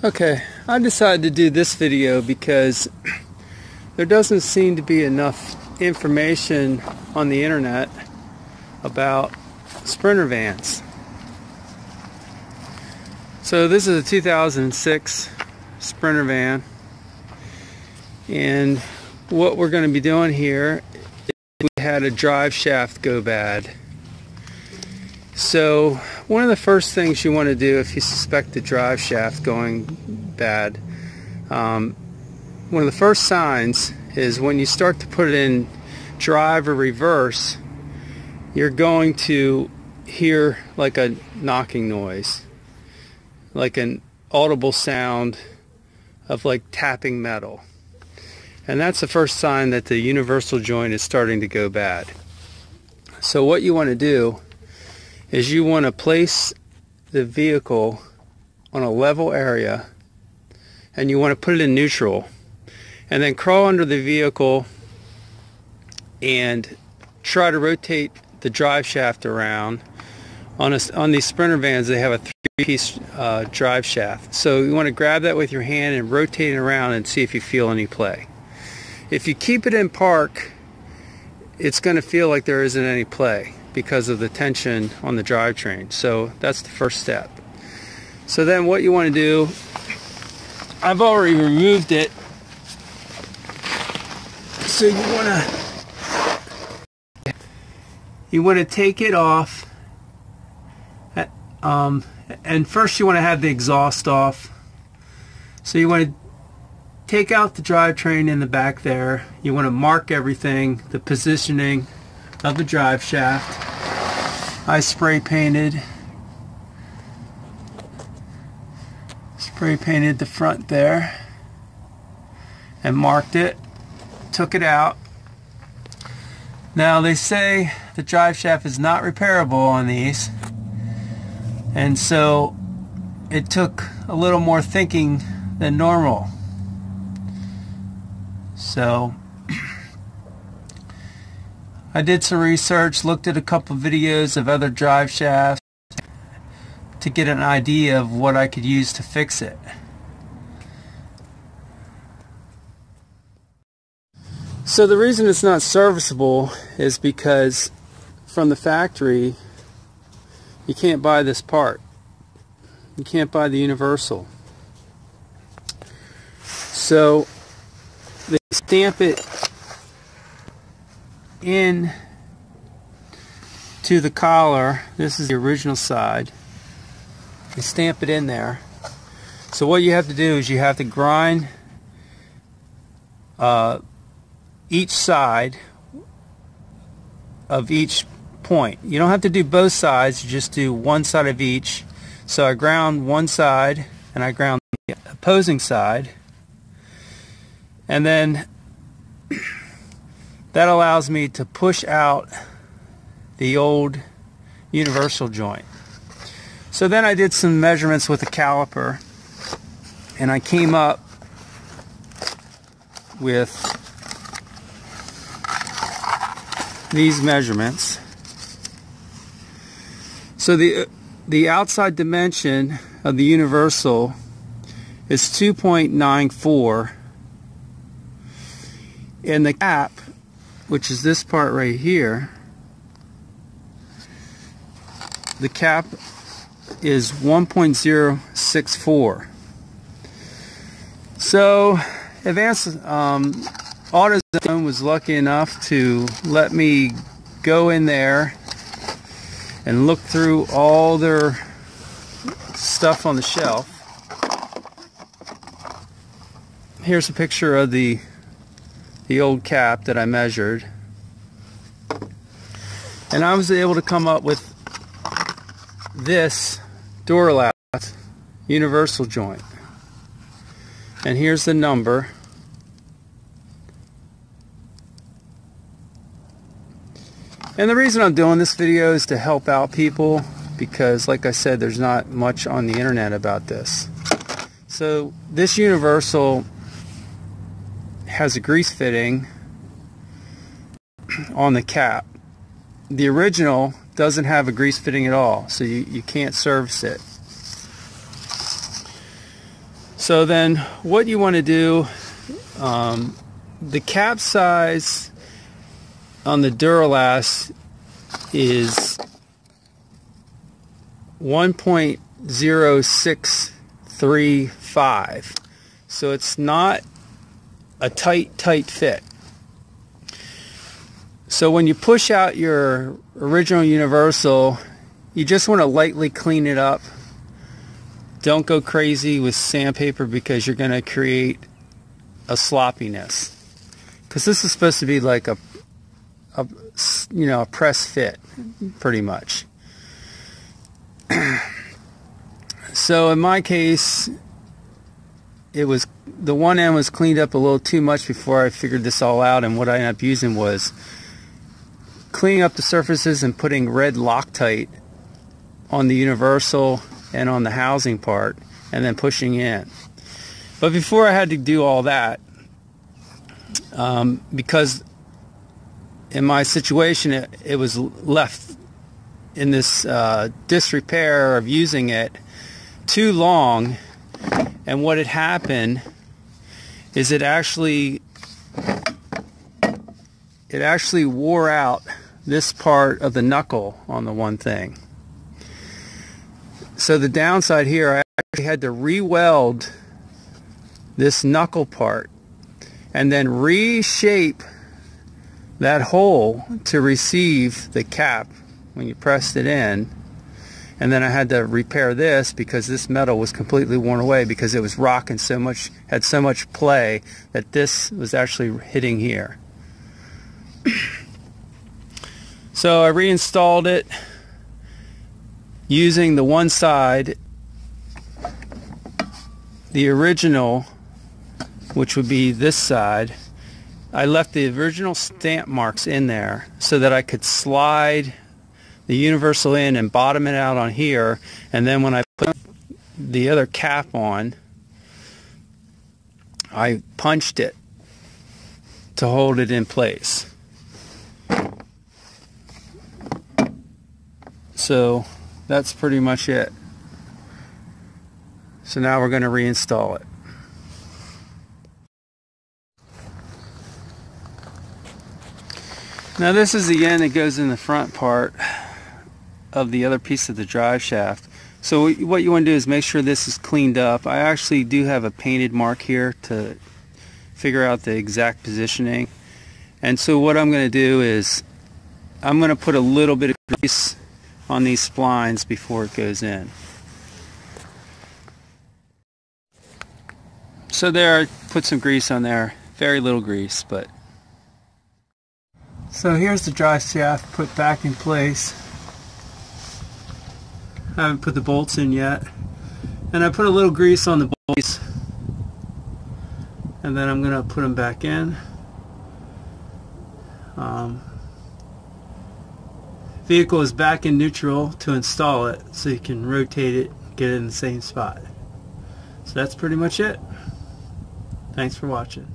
Okay, I decided to do this video because there doesn't seem to be enough information on the internet about Sprinter vans. So this is a 2006 Sprinter van, and what we're going to be doing here is we had a drive shaft go bad. So one of the first things you want to do if you suspect the drive shaft going bad, one of the first signs is when you start to put it in drive or reverse, you're going to hear like a knocking noise, like an audible sound of like tapping metal. And that's the first sign that the universal joint is starting to go bad. So what you want to do is you want to place the vehicle on a level area, and you want to put it in neutral, and then crawl under the vehicle and try to rotate the drive shaft around. On these Sprinter vans, they have a three-piece drive shaft, so you want to grab that with your hand and rotate it around and see if you feel any play. If you keep it in park, it's going to feel like there isn't any play because of the tension on the drivetrain. So that's the first step. So then what you want to do, I've already removed it, so you want to take it off, and first you want to have the exhaust off. So you want to take out the drivetrain in the back there. You want to mark everything, the positioning of the drive shaft. I spray painted the front there and marked it, took it out. Now they say the drive shaft is not repairable on these, and so it took a little more thinking than normal. So I did some research, looked at a couple videos of other drive shafts to get an idea of what I could use to fix it. So the reason it's not serviceable is because from the factory you can't buy this part. You can't buy the universal. So they stamp it in to the collar. This is the original side. They stamp it in there. So what you have to do is you have to grind each side of each point. You don't have to do both sides, you just do one side of each. So I ground one side and I ground the opposing side, and then that allows me to push out the old universal joint. So then I did some measurements with a caliper, and I came up with these measurements. So the outside dimension of the universal is 2.94, and the cap, which is this part right here, the cap is 1.064. So Advanced AutoZone was lucky enough to let me go in there and look through all their stuff on the shelf. Here's a picture of the old cap that I measured, and I was able to come up with this door latch universal joint, and here's the number. And the reason I'm doing this video is to help out people, because like I said, there's not much on the internet about this. So this universal has a grease fitting on the cap. The original doesn't have a grease fitting at all, so you can't service it. So then what you want to do, the cap size on the Duralast is 1.0635, so it's not a tight fit. So when you push out your original universal, you just want to lightly clean it up. Don't go crazy with sandpaper because you're going to create a sloppiness, because this is supposed to be like a press fit pretty much. So in my case, it was, the one end was cleaned up a little too much before I figured this all out, and what I ended up using was cleaning up the surfaces and putting red Loctite on the universal and on the housing part, and then pushing in. But before I had to do all that, because in my situation it was left in this disrepair of using it too long, and what had happened is it actually wore out this part of the knuckle on the one thing. So the downside here, I actually had to re-weld this knuckle part and then reshape that hole to receive the cap when you pressed it in. And then I had to repair this because this metal was completely worn away because it was rocking so much, had so much play, that this was actually hitting here. So I reinstalled it using the one side, the original, which would be this side. I left the original stamp marks in there so that I could slide the universal in and bottom it out on here, and then when I put the other cap on, I punched it to hold it in place. So that's pretty much it. So now we're going to reinstall it. Now this is the end that goes in the front part of the other piece of the drive shaft. So what you want to do is make sure this is cleaned up. I actually do have a painted mark here to figure out the exact positioning. And so what I'm going to do is I'm going to put a little bit of grease on these splines before it goes in. So there, I put some grease on there. Very little grease, but. So here's the drive shaft put back in place. I haven't put the bolts in yet. And I put a little grease on the bolts. And then I'm going to put them back in. Vehicle is back in neutral to install it, so you can rotate it, get it in the same spot. So that's pretty much it. Thanks for watching.